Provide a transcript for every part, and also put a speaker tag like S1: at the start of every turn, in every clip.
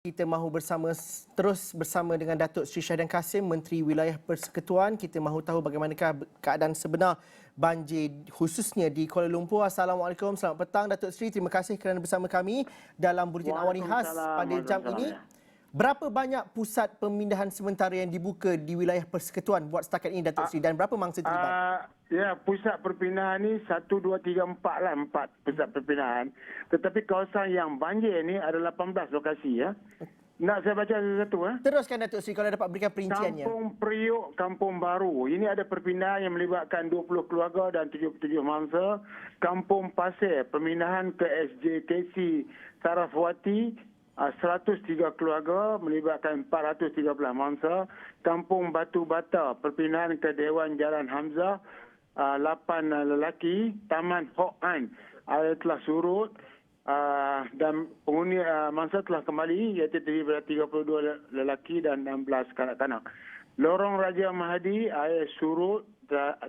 S1: Kita mahu terus bersama dengan Datuk Seri Syahidan Kassim, Menteri Wilayah Persekutuan. Kita mahu tahu bagaimanakah keadaan sebenar banjir khususnya di Kuala Lumpur. Assalamualaikum, selamat petang Datuk Seri. Terima kasih kerana bersama kami dalam Buletin Awani Khas pada jam ini. Berapa banyak pusat pemindahan sementara yang dibuka di wilayah Persekutuan buat setakat ini Datuk Seri, dan berapa mangsa terlibat?
S2: Ya, pusat perpindahan ni 1, 2, 3, 4 lah, 4 pusat perpindahan. Tetapi kawasan yang banjir ni ada 18 lokasi ya. Nak saya baca satu-satu ya?
S1: Teruskan Datuk Seri kalau dapat berikan perinciannya.
S2: Kampung Priuk, Kampung Baru. Ini ada perpindahan yang melibatkan 20 keluarga dan 77 mangsa. Kampung Pasir, pemindahan ke SJKC Saraswati, 103 keluarga melibatkan 413 mangsa. Kampung Batu Bata, perpindahan ke Dewan Jalan Hamzah, 8 lelaki. Taman Hok An, air telah surut dan penghuni mangsa telah kembali, iaitu terdiri daripada 32 lelaki dan 16 kanak-kanak. Lorong Raja Mahdi, air surut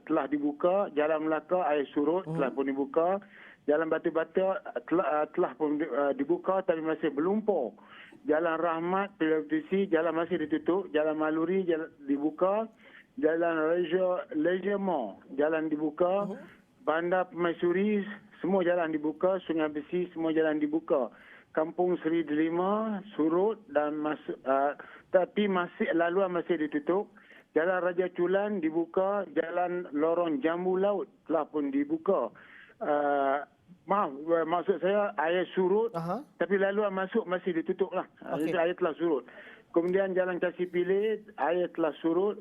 S2: telah dibuka. Jalan Melaka, air surut telah pun dibuka. Jalan Batu Bata telah pun dibuka tapi masih berlumpur. Jalan Rahmat, Pilotisi, jalan masih ditutup. Jalan Maluri dibuka. Jalan Leisure Mall, jalan dibuka. Bandar Permaisuri, semua jalan dibuka. Sungai Besi, semua jalan dibuka. Kampung Seri Delima surut dan tapi laluan masih ditutup. Jalan Raja Culan dibuka. Jalan Lorong Jambu Laut telah pun dibuka. Maksud saya air surut, tapi laluan masuk masih ditutup lah. Okay. Air telah surut. Kemudian Jalan Kasih Pilih, air telah surut.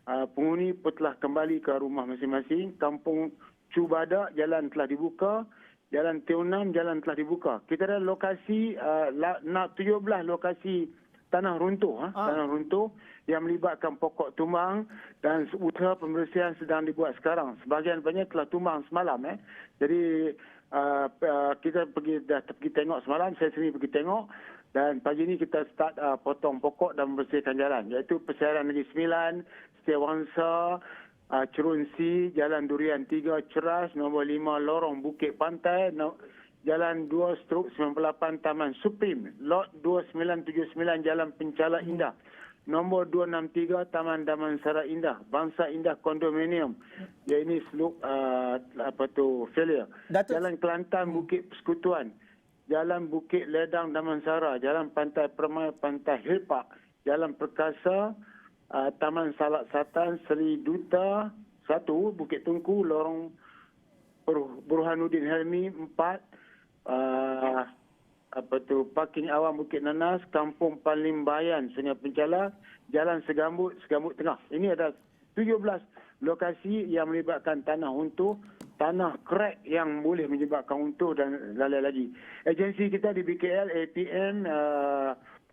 S2: Penghuni pun telah kembali ke rumah masing-masing. Kampung Cubada, jalan telah dibuka. Jalan Teonam, jalan telah dibuka. Kita ada lokasi, 17 lokasi tanah runtuh. Tanah runtuh yang melibatkan pokok tumbang dan usaha pembersihan sedang dibuat sekarang. Sebahagian banyak telah tumbang semalam. Jadi kita dah pergi tengok semalam, saya sendiri pergi tengok. Dan pagi ini kita start potong pokok dan membersihkan jalan. Iaitu Persiaran Negeri 9, Setiawangsa, Cerunsi, Jalan Durian 3, Ceras, nombor 5, Lorong Bukit Pantai, Jalan 2/98, Taman Suprim, Lot 2979, Jalan Pencala Indah, nombor 263, Taman Damansara Indah, Bangsa Indah Kondominium. Ya, ini seluk failure. Jalan Kelantan, Bukit Persekutuan, Jalan Bukit Ledang Damansara, Jalan Pantai Permai, Pantai Hilpak, Jalan Perkasa, Taman Salak Satan, Seri Duta 1, Bukit Tungku, Lorong Burhanuddin Helmi 4, Parking Awam Bukit Nanas, Kampung Palimbayan, Sungai Pencala, Jalan Segambut, Segambut Tengah. Ini ada 17 lokasi yang melibatkan tanah runtuh, tanah krek yang boleh menyebabkan runtuh dan lain lagi. Agensi kita di BKL, APN,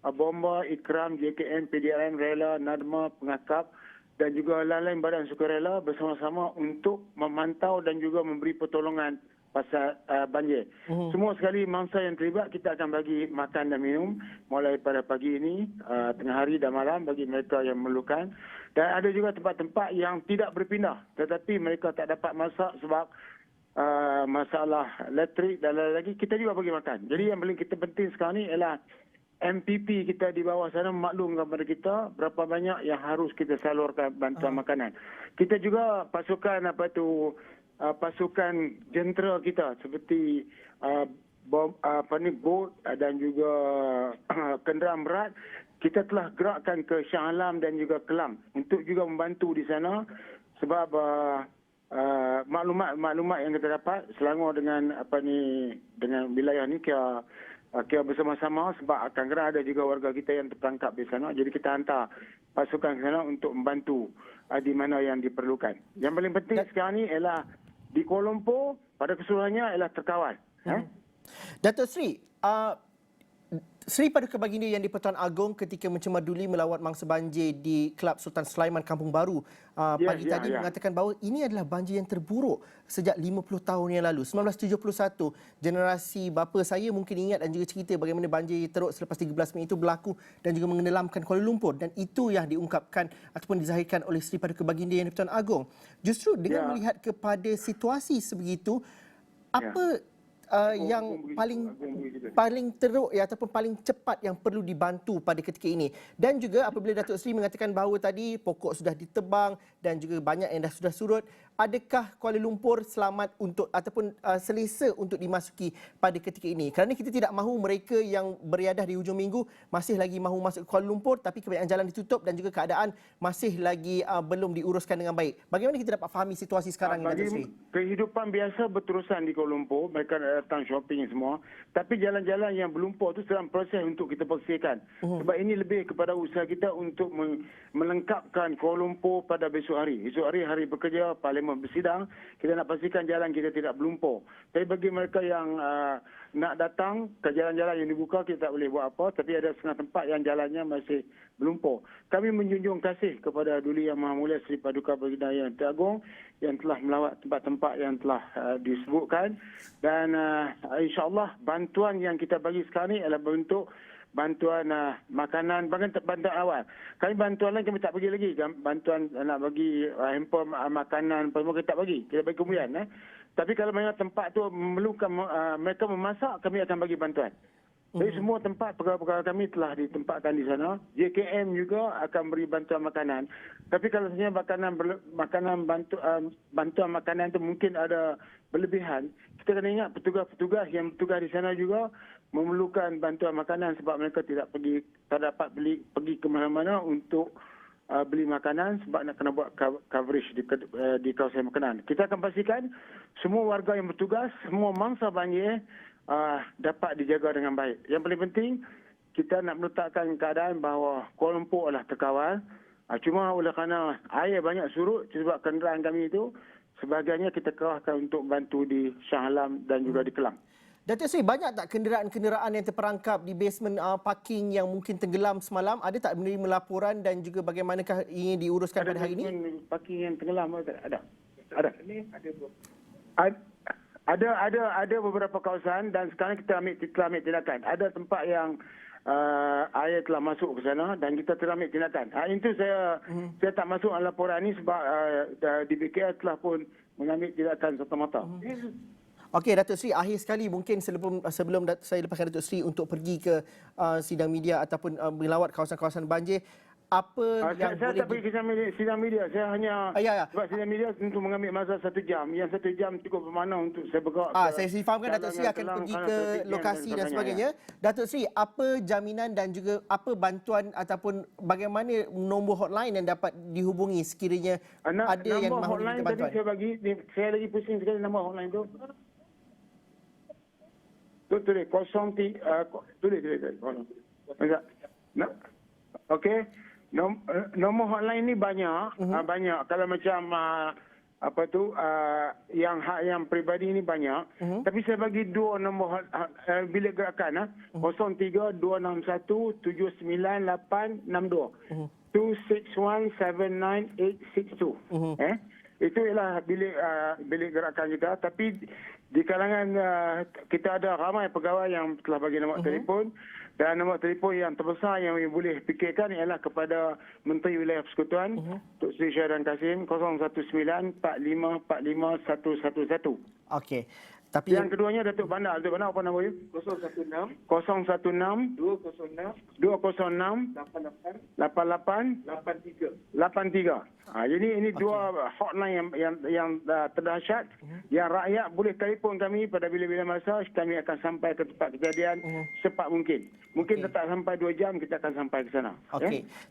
S2: Bomba, Ikram, JKN, PDRM, Rela, Nadma, Pengakap dan juga lain-lain badan sukarela bersama-sama untuk memantau dan juga memberi pertolongan pasal banjir. Semua sekali mangsa yang terlibat kita akan bagi makan dan minum mulai pada pagi ini, tengah hari dan malam bagi mereka yang memerlukan. Dan ada juga tempat-tempat yang tidak berpindah tetapi mereka tak dapat masak sebab masalah elektrik dan lain lagi, kita juga bagi makan. Jadi yang paling kita penting sekarang ni ialah MPP kita di bawah sana memaklumkan kepada kita berapa banyak yang harus kita salurkan bantuan makanan. Kita juga pasukan pasukan jentera kita seperti bot dan juga kenderaan berat, kita telah gerakkan ke Shah Alam dan juga Kelang untuk juga membantu di sana sebab maklumat yang kita dapat Selangor dengan dengan wilayah ni kira bersama-sama sebab akan kena ada juga warga kita yang terperangkap di sana. Jadi kita hantar pasukan ke sana untuk membantu di mana yang diperlukan. Yang paling penting sekarang ni ialah di Kuala Lumpur pada keseluruhannya ialah terkawal.
S1: Datuk Seri, Seri Paduka Baginda Yang di-Pertuan Agong ketika mencemaduli melawat mangsa banjir di Kelab Sultan Sulaiman Kampung Baru pagi tadi mengatakan bahawa ini adalah banjir yang terburuk sejak 50 tahun yang lalu. 1971, generasi bapa saya mungkin ingat dan juga cerita bagaimana banjir teruk selepas 13 Mei itu berlaku dan juga mengenelamkan Kuala Lumpur, dan itu yang diungkapkan ataupun dizahirkan oleh Seri Paduka Baginda Yang di-Pertuan Agong. Justru dengan melihat kepada situasi sebegitu, apa yang paling teruk ya ataupun paling cepat yang perlu dibantu pada ketika ini? Dan juga apabila Datuk Seri mengatakan bahawa tadi pokok sudah ditebang dan juga banyak yang sudah surut, adakah Kuala Lumpur selamat untuk ataupun selesa untuk dimasuki pada ketika ini? Kerana kita tidak mahu mereka yang beriadah di hujung minggu masih lagi mahu masuk ke Kuala Lumpur tapi kebanyakan jalan ditutup dan juga keadaan masih lagi belum diuruskan dengan baik. Bagaimana kita dapat fahami situasi sekarang, Datuk Seri?
S2: Kehidupan biasa berterusan di Kuala Lumpur, mereka datang shopping semua. Tapi jalan-jalan yang berlumpur itu sedang proses untuk kita bersihkan. Sebab ini lebih kepada usaha kita untuk melengkapkan Kuala Lumpur pada besok hari. Esok hari, hari bekerja, Parlimen bersidang, kita nak pastikan jalan kita tidak berlumpur. Tapi bagi mereka yang nak datang ke jalan-jalan yang dibuka, kita tak boleh buat apa. Tapi ada setengah tempat yang jalannya masih berlumpur. Kami menjunjung kasih kepada Duli Yang Maha Mulia Seri Paduka Baginda Yang Agung yang telah melawat tempat-tempat yang telah disebutkan, dan insya-Allah bantuan yang kita bagi sekarang ini adalah bentuk bantuan makanan, bantuan awal. Kami bantuan lain kami tak bagi lagi. Bantuan nak bagi handphone, makanan, semua kita tak bagi. Kita bagi kemudian. Tapi kalau memang tempat tu memerlukan mereka memasak, kami akan bagi bantuan. Jadi semua tempat pegawai-pegawai kami telah ditempatkan di sana. JKM juga akan beri bantuan makanan. Tapi kalau sebenarnya bantuan makanan itu mungkin ada berlebihan, kita kena ingat petugas-petugas yang bertugas di sana juga memerlukan bantuan makanan sebab mereka tak dapat pergi ke mana-mana untuk beli makanan sebab nak kena buat coverage di kawasan makanan. Kita akan pastikan semua warga yang bertugas, semua mangsa banjir dapat dijaga dengan baik. Yang paling penting, kita nak meletakkan keadaan bahawa Kuala Lumpur adalah terkawal. Cuma oleh kerana air banyak surut sebab kenderaan kami itu, sebahagiannya kita kerahkan untuk bantu di Shah Alam dan juga di Kelang.
S1: Datuk Seri, banyak tak kenderaan-kenderaan yang terperangkap di basement parking yang mungkin tenggelam semalam? Ada tak menerima laporan dan juga bagaimanakah ingin diuruskan pada hari ini?
S2: Parking yang tenggelam ada. Ada beberapa kawasan dan sekarang kita telah ambil tindakan. Ada tempat yang air telah masuk ke sana dan kita telah ambil tindakan. Itu saya tak masuk dalam laporan ini sebab di BKR telah pun mengambil tindakan serta-merta.
S1: Okey, Datuk Seri, akhir sekali mungkin sebelum saya lepaskan Datuk Seri untuk pergi ke sidang media ataupun melawat kawasan-kawasan banjir, apa yang
S2: saya tak pergi ke sidang media. Saya hanya sebab sidang media tentu mengambil masa 1 jam. Yang 1 jam cukup bermakna untuk saya bergerak.
S1: Saya difahamkan Datuk Seri akan pergi ke lokasi dan sebagainya. Datuk Seri, apa jaminan dan juga apa bantuan ataupun bagaimana nombor hotline yang dapat dihubungi sekiranya ada yang mahu minta bantuan?
S2: Tadi saya lagi pusing sekali nombor hotline tu. Tulis 03 tulis. Okey. Nombor hotline ni banyak. Banyak. Kalau macam yang peribadi ni banyak. Tapi saya bagi 2 nombor bilik gerakan 03 261 79862. 261798862. Itu ialah bilik gerakan kita. Tapi di kalangan kita ada ramai pegawai yang telah bagi nombor telefon. Dan nombor telefon yang terbesar yang boleh fikirkan ialah kepada Menteri Wilayah Persekutuan, Tok Sri Syahidan Kasim, 019-4545-111.
S1: Okey. Tapi
S2: yang keduanya Datuk Bandar. Datuk Bandar apa nama you? 016 206 88. Jadi ini dua hotline yang terdahsyat yang rakyat boleh telefon kami pada bila-bila masa. Kami akan sampai ke tempat kejadian secepat mungkin. Mungkin tak sampai 2 jam kita akan sampai ke sana.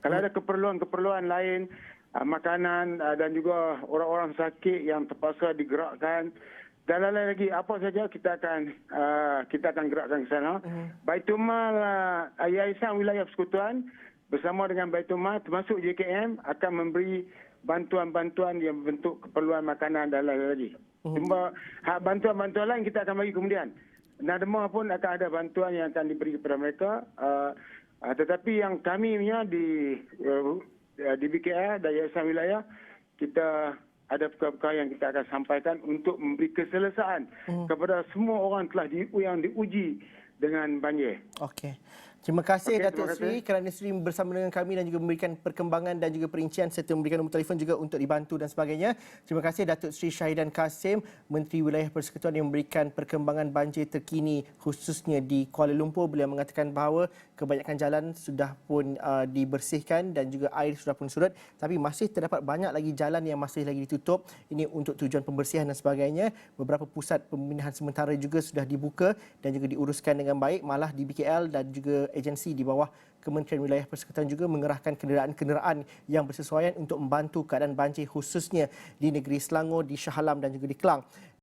S2: Kalau ada keperluan lain, makanan dan juga orang-orang sakit yang terpaksa digerakkan dan lain-lain lagi, apa saja kita akan gerakkan ke sana. Baitul Mal Yayasan Wilayah Persekutuan bersama dengan Baitul Mal termasuk JKM akan memberi bantuan-bantuan yang bentuk keperluan makanan dan lain-lain lagi. Cuma bantuan-bantuan lain kita akan bagi kemudian. Nadma pun akan ada bantuan yang akan diberi kepada mereka. Tetapi yang kami punya di BKR dan Yayasan Wilayah, kita ada perkara-perkara yang kita akan sampaikan untuk memberi keselesaan kepada semua orang yang diuji dengan banjir.
S1: Okey. Terima kasih
S2: Okey,
S1: Datuk
S2: terima
S1: Seri
S2: kasih.
S1: kerana sudi bersama dengan kami dan juga memberikan perkembangan dan juga perincian serta memberikan nombor telefon juga untuk dibantu dan sebagainya. Terima kasih Datuk Seri Syahidan Kasim, Menteri Wilayah Persekutuan yang memberikan perkembangan banjir terkini khususnya di Kuala Lumpur. Beliau mengatakan bahawa kebanyakan jalan sudah pun dibersihkan dan juga air sudah pun surut, tapi masih terdapat banyak lagi jalan yang masih lagi ditutup. Ini untuk tujuan pembersihan dan sebagainya. Beberapa pusat pemindahan sementara juga sudah dibuka dan juga diuruskan dengan baik. Malah di BKL dan juga agensi di bawah Kementerian Wilayah Persekutuan juga mengerahkan kenderaan-kenderaan yang bersesuaian untuk membantu keadaan banjir khususnya di negeri Selangor, di Shah Alam dan juga di Kelang.